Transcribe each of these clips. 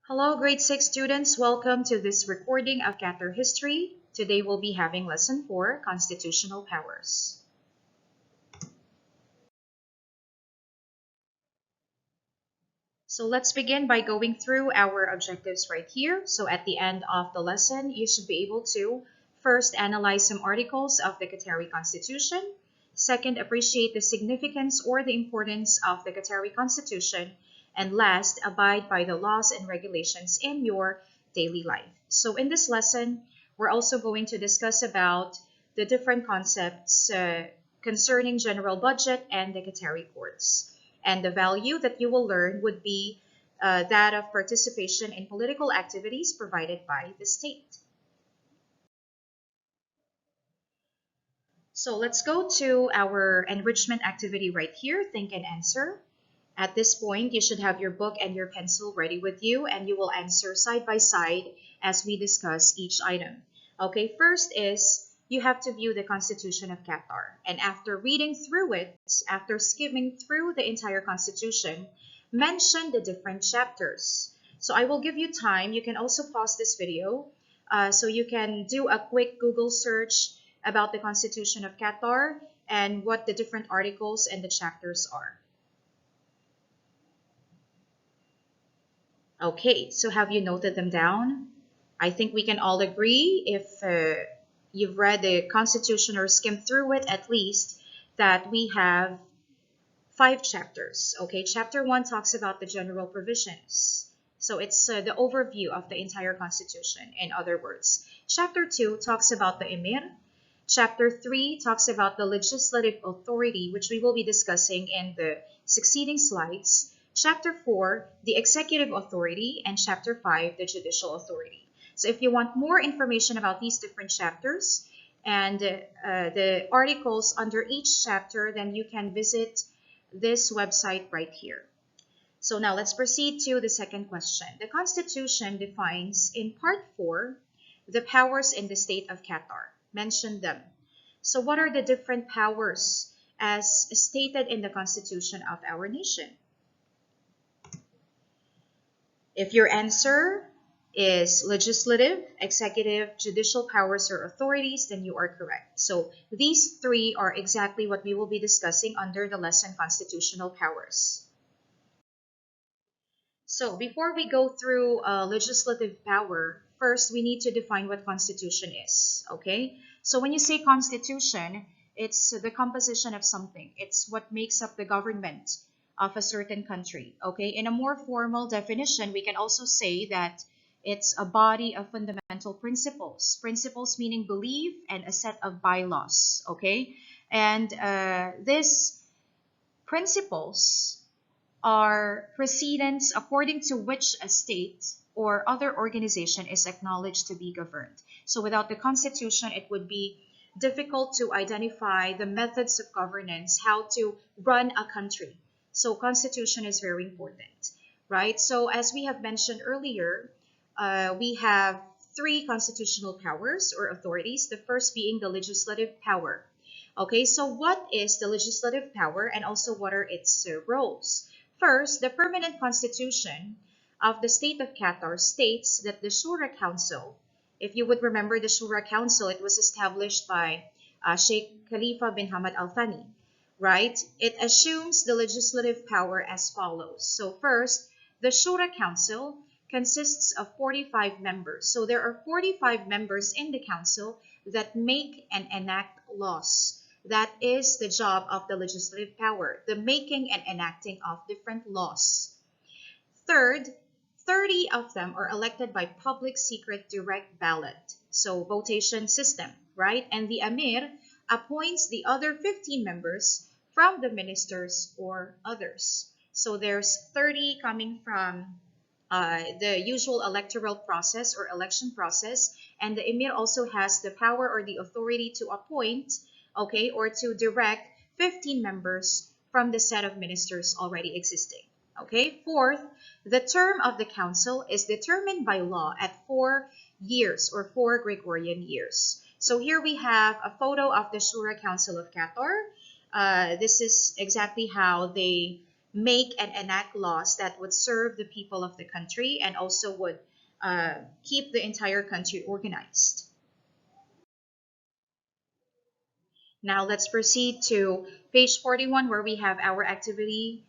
Hello, grade 6 students. Welcome to this recording of Qatar history. Today we'll be having lesson 4, Constitutional Powers. So let's begin by going through our objectives right here. So at the end of the lesson, you should be able to first analyze some articles of the Qatari Constitution. Second, appreciate the significance or the importance of the Qatari Constitution. And last, abide by the laws and regulations in your daily life. So in this lesson, we're also going to discuss about the different concepts concerning general budget and the Qatari courts. And the value that you will learn would be that of participation in political activities provided by the state. So let's go to our enrichment activity right here, think and answer. At this point, you should have your book and your pencil ready with you, and you will answer side by side as we discuss each item. Okay, first is you have to view the Constitution of Qatar. And after reading through it, after skimming through the entire Constitution, mention the different chapters. So I will give you time. You can also pause this video so you can do a quick Google search about the Constitution of Qatar and what the different articles and the chapters are. Okay, so have you noted them down? I think we can all agree, if you've read the Constitution or skimmed through it at least, that we have 5 chapters. Okay, chapter 1 talks about the general provisions. So it's the overview of the entire Constitution, in other words. Chapter 2 talks about the Emir. Chapter 3 talks about the legislative authority, which we will be discussing in the succeeding slides. Chapter 4, the executive authority, and Chapter 5, the judicial authority. So if you want more information about these different chapters and the articles under each chapter, then you can visit this website right here. So now let's proceed to the second question. The Constitution defines in Part 4 the powers in the state of Qatar. Mention them. So what are the different powers as stated in the Constitution of our nation? If your answer is legislative, executive, judicial powers or authorities, then you are correct. So these 3 are exactly what we will be discussing under the lesson Constitutional Powers. So before we go through legislative power, first we need to define what Constitution is, okay? So when you say Constitution, it's the composition of something. It's what makes up the government of a certain country, okay? In a more formal definition, we can also say that it's a body of fundamental principles. Principles meaning belief, and a set of bylaws, okay? And these principles are precedents according to which a state or other organization is acknowledged to be governed. So without the Constitution, it would be difficult to identify the methods of governance, how to run a country. So Constitution is very important, right? So as we have mentioned earlier, we have 3 constitutional powers or authorities, the first being the legislative power. Okay, so what is the legislative power and also what are its roles? First, the permanent constitution of the state of Qatar states that the Shura Council, if you would remember the Shura Council, it was established by Sheikh Khalifa bin Hamad Al Thani, right? It assumes the legislative power as follows. So first, the Shura Council consists of 45 members. So there are 45 members in the council that make and enact laws. That is the job of the legislative power, the making and enacting of different laws. Third, 30 of them are elected by public secret direct ballot, so votation system, right? And the Amir appoints the other 15 members from the ministers or others. So there's 30 coming from the usual electoral process or election process, and the Emir also has the power or the authority to appoint, okay, or to direct 15 members from the set of ministers already existing. Okay, fourth, the term of the council is determined by law at 4 years or 4 Gregorian years. So here we have a photo of the Shura Council of Qatar. This is exactly how they make and enact laws that would serve the people of the country and also would keep the entire country organized. Now let's proceed to page 41 where we have our activity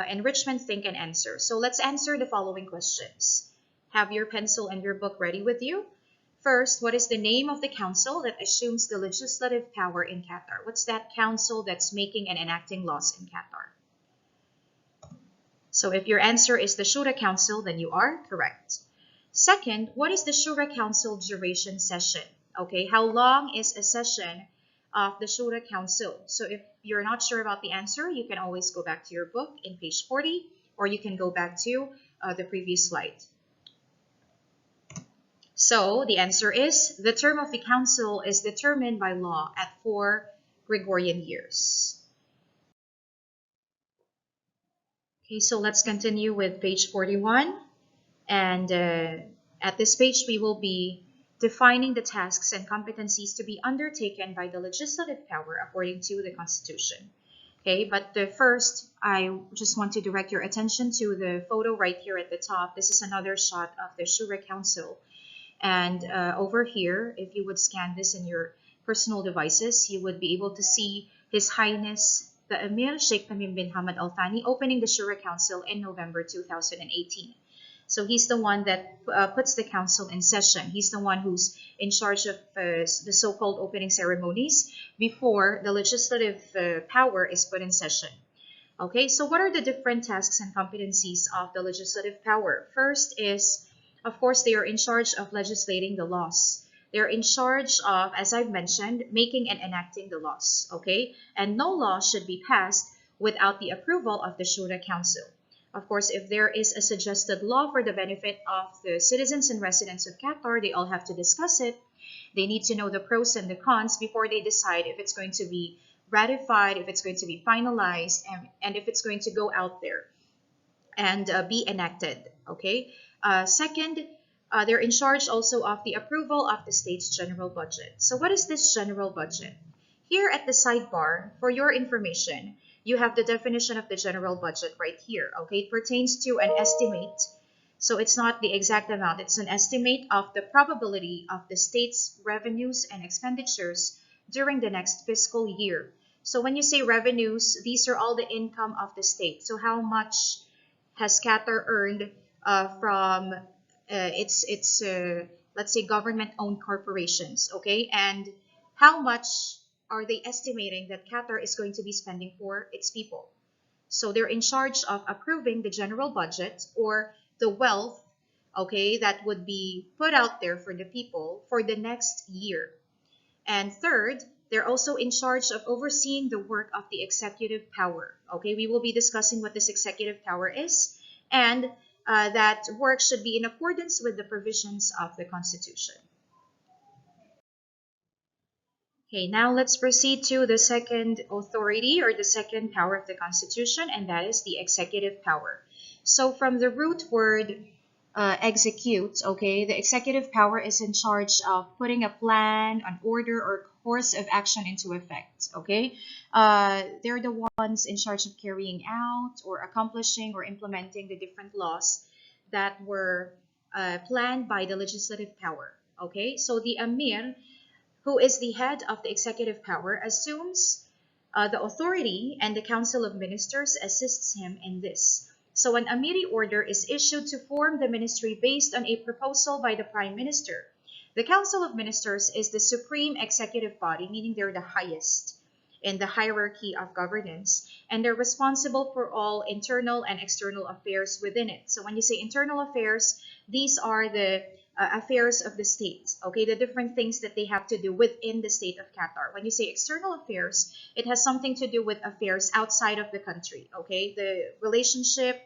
enrichment, think and answer. So let's answer the following questions. Have your pencil and your book ready with you. First, what is the name of the council that assumes the legislative power in Qatar? What's that council that's making and enacting laws in Qatar? So if your answer is the Shura Council, then you are correct. Second, what is the Shura Council duration session? Okay, how long is a session of the Shura Council? So if you're not sure about the answer, you can always go back to your book in page 40, or you can go back to the previous slide. So the answer is the term of the council is determined by law at 4 Gregorian years. Okay, so let's continue with page 41. And at this page, we will be defining the tasks and competencies to be undertaken by the legislative power according to the Constitution. Okay, but first, I just want to direct your attention to the photo right here at the top. This is another shot of the Shura Council. And over here, if you would scan this in your personal devices, you would be able to see His Highness the Emir Sheikh Tamim bin Hamad Al Thani opening the Shura Council in November 2018. So he's the one that puts the council in session. He's the one who's in charge of the so-called opening ceremonies before the legislative power is put in session. Okay, so what are the different tasks and competencies of the legislative power? First is, of course, they are in charge of legislating the laws. They're in charge of, as I've mentioned, making and enacting the laws. Okay, and no law should be passed without the approval of the Shura Council. Of course, if there is a suggested law for the benefit of the citizens and residents of Qatar, they all have to discuss it. They need to know the pros and the cons before they decide if it's going to be ratified, if it's going to be finalized, and if it's going to go out there and be enacted. Okay. Second, they're in charge also of the approval of the state's general budget. So what is this general budget? Here at the sidebar, for your information, you have the definition of the general budget right here. Okay, it pertains to an estimate. So it's not the exact amount. It's an estimate of the probability of the state's revenues and expenditures during the next fiscal year. So when you say revenues, these are all the income of the state. So how much has Qatar earned from its let's say government-owned corporations, okay? And how much are they estimating that Qatar is going to be spending for its people? So they're in charge of approving the general budget or the wealth, okay, that would be put out there for the people for the next year. And third, they're also in charge of overseeing the work of the executive power. Okay, we will be discussing what this executive power is, and that work should be in accordance with the provisions of the Constitution. Okay, now let's proceed to the second authority or the second power of the Constitution, and that is the executive power. So from the root word execute, okay, the executive power is in charge of putting a plan, an order, or course of action into effect, okay? They're the ones in charge of carrying out or accomplishing or implementing the different laws that were planned by the legislative power, okay? So the Amir, who is the head of the executive power, assumes the authority, and the Council of Ministers assists him in this. So an Amiri order is issued to form the ministry based on a proposal by the Prime Minister. The Council of Ministers is the supreme executive body, meaning they're the highest in the hierarchy of governance, and they're responsible for all internal and external affairs within it. So when you say internal affairs, these are the affairs of the state, okay, the different things that they have to do within the state of Qatar. When you say external affairs, it has something to do with affairs outside of the country, okay, the relationship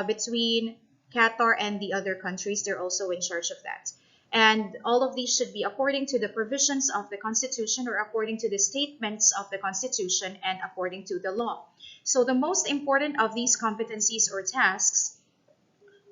between Qatar and the other countries, they're also in charge of that. And all of these should be according to the provisions of the Constitution or according to the statements of the Constitution and according to the law. So the most important of these competencies or tasks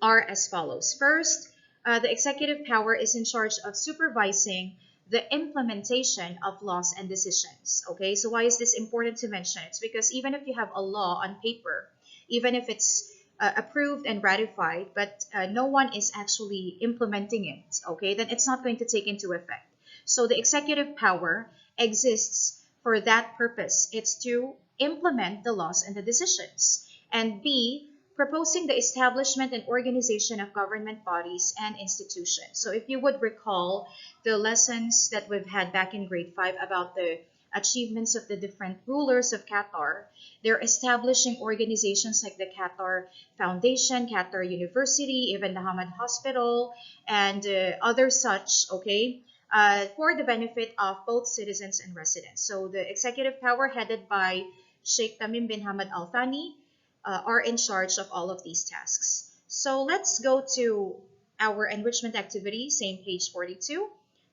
are as follows. First, the executive power is in charge of supervising the implementation of laws and decisions. Okay, so why is this important to mention? It's because even if you have a law on paper, even if it's approved and ratified, but no one is actually implementing it, okay, then it's not going to take into effect. So the executive power exists for that purpose. It's to implement the laws and the decisions. And B, proposing the establishment and organization of government bodies and institutions. So if you would recall the lessons that we've had back in grade 5 about the achievements of the different rulers of Qatar, they're establishing organizations like the Qatar Foundation, Qatar University, even the Hamad Hospital, and other such, okay, for the benefit of both citizens and residents. So the executive power headed by Sheikh Tamim bin Hamad Al Thani are in charge of all of these tasks. So let's go to our enrichment activity, same page 42,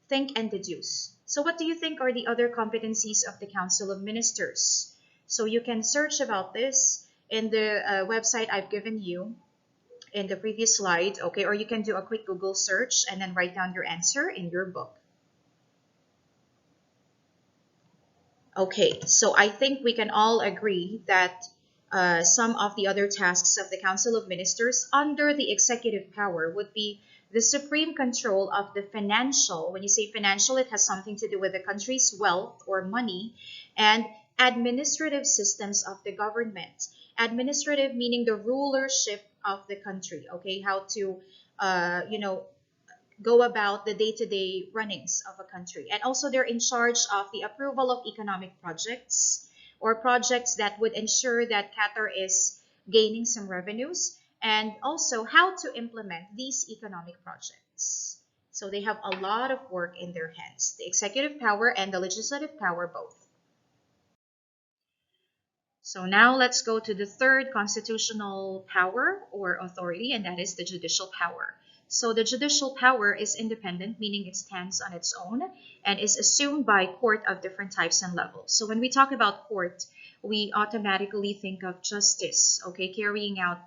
think and deduce. So what do you think are the other competencies of the Council of Ministers? So you can search about this in the website I've given you in the previous slide, okay, or you can do a quick Google search and then write down your answer in your book. Okay, so I think we can all agree that some of the other tasks of the Council of Ministers under the executive power would be the supreme control of the financial. When you say financial, it has something to do with the country's wealth or money, and administrative systems of the government. Administrative meaning the rulership of the country, okay, how to, go about the day-to-day runnings of a country. And also they're in charge of the approval of economic projects or projects that would ensure that Qatar is gaining some revenues, and also how to implement these economic projects. So they have a lot of work in their hands, the executive power and the legislative power both. So now let's go to the third constitutional power or authority, and that is the judicial power. So the judicial power is independent, meaning it stands on its own and is assumed by court of different types and levels. So when we talk about court, we automatically think of justice, okay, carrying out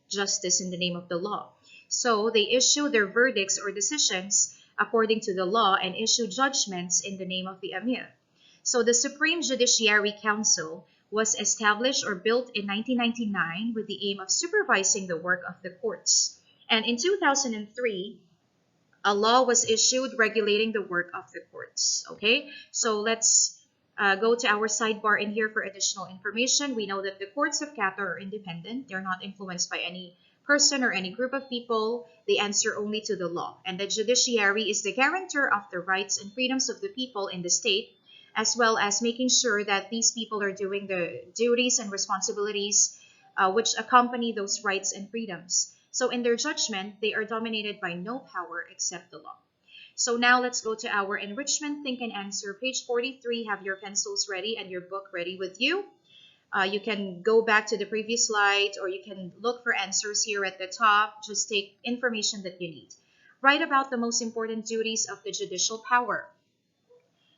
justice in the name of the law. So they issue their verdicts or decisions according to the law and issue judgments in the name of the Emir. So the Supreme Judiciary Council was established or built in 1999 with the aim of supervising the work of the courts. And in 2003, a law was issued regulating the work of the courts. Okay, so let's go to our sidebar in here for additional information. We know that the courts of Qatar are independent. They're not influenced by any person or any group of people. They answer only to the law. And the judiciary is the guarantor of the rights and freedoms of the people in the state, as well as making sure that these people are doing the duties and responsibilities which accompany those rights and freedoms. So in their judgment, they are dominated by no power except the law. So now let's go to our enrichment think and answer. Page 43, have your pencils ready and your book ready with you. You can go back to the previous slide, or you can look for answers here at the top. Just take information that you need. Write about the most important duties of the judicial power.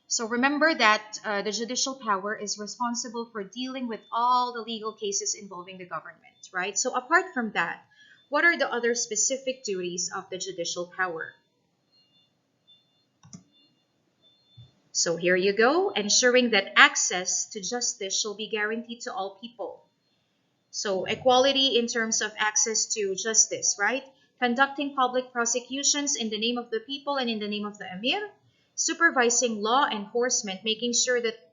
So remember that the judicial power is responsible for dealing with all the legal cases involving the government, right? So apart from that, what are the other specific duties of the judicial power? So here you go, ensuring that access to justice shall be guaranteed to all people. So equality in terms of access to justice, right? Conducting public prosecutions in the name of the people and in the name of the Emir. Supervising law enforcement, making sure that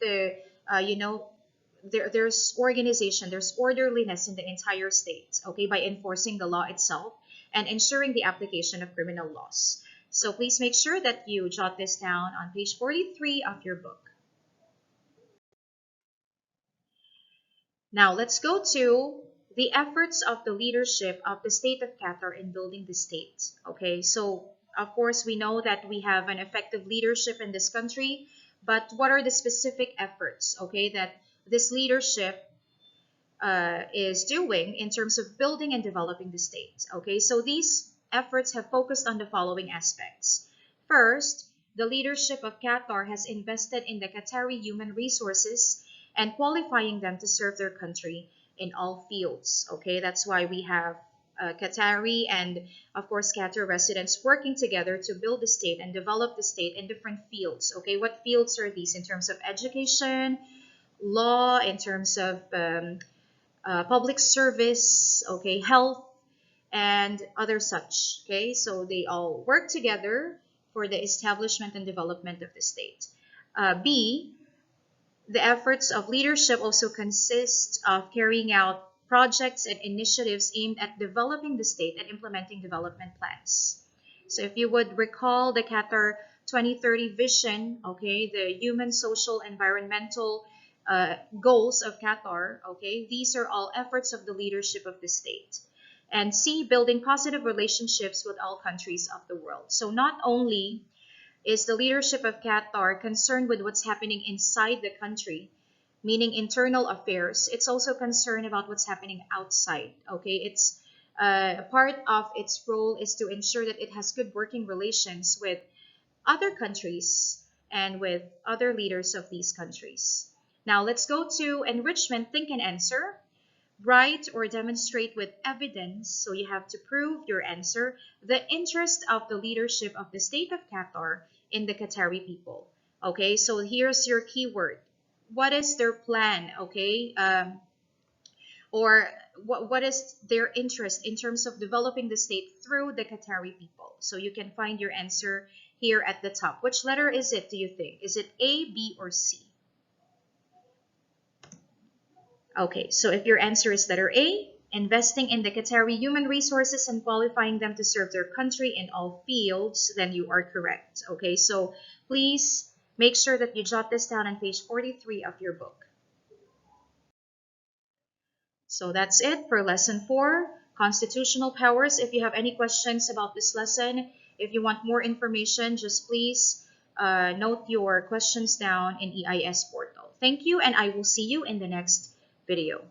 there's organization, there's orderliness in the entire state, okay, by enforcing the law itself and ensuring the application of criminal laws. So please make sure that you jot this down on page 43 of your book. Now let's go to the efforts of the leadership of the state of Qatar in building the state. Okay, so of course we know that we have an effective leadership in this country, but what are the specific efforts, okay, that this leadership is doing in terms of building and developing the state? Okay, so these efforts have focused on the following aspects. First, the leadership of Qatar has invested in the Qatari human resources and qualifying them to serve their country in all fields. Okay, that's why we have Qatari and of course Qatar residents working together to build the state and develop the state in different fields. Okay, what fields are these? In terms of education, law, in terms of public service, okay, health, and other such. Okay, so they all work together for the establishment and development of the state. B, the efforts of leadership also consist of carrying out projects and initiatives aimed at developing the state and implementing development plans. So if you would recall the Qatar 2030 vision, okay, the human, social, environmental goals of Qatar, okay, these are all efforts of the leadership of the state. And C, building positive relationships with all countries of the world. So not only is the leadership of Qatar concerned with what's happening inside the country, meaning internal affairs, it's also concerned about what's happening outside. Okay, it's part of its role is to ensure that it has good working relations with other countries and with other leaders of these countries. Now let's go to enrichment, think and answer. Write or demonstrate with evidence, so you have to prove your answer, the interest of the leadership of the state of Qatar in the Qatari people. Okay, so here's your keyword. What is their plan? Okay, or what is their interest in terms of developing the state through the Qatari people? So you can find your answer here at the top. Which letter is it, do you think? Is it A, B, or C? Okay, so if your answer is letter A, investing in the Qatari human resources and qualifying them to serve their country in all fields, then you are correct. Okay, so please make sure that you jot this down on page 43 of your book. So that's it for lesson 4, constitutional powers. If you have any questions about this lesson, if you want more information, just please note your questions down in EIS portal. Thank you, and I will see you in the next video.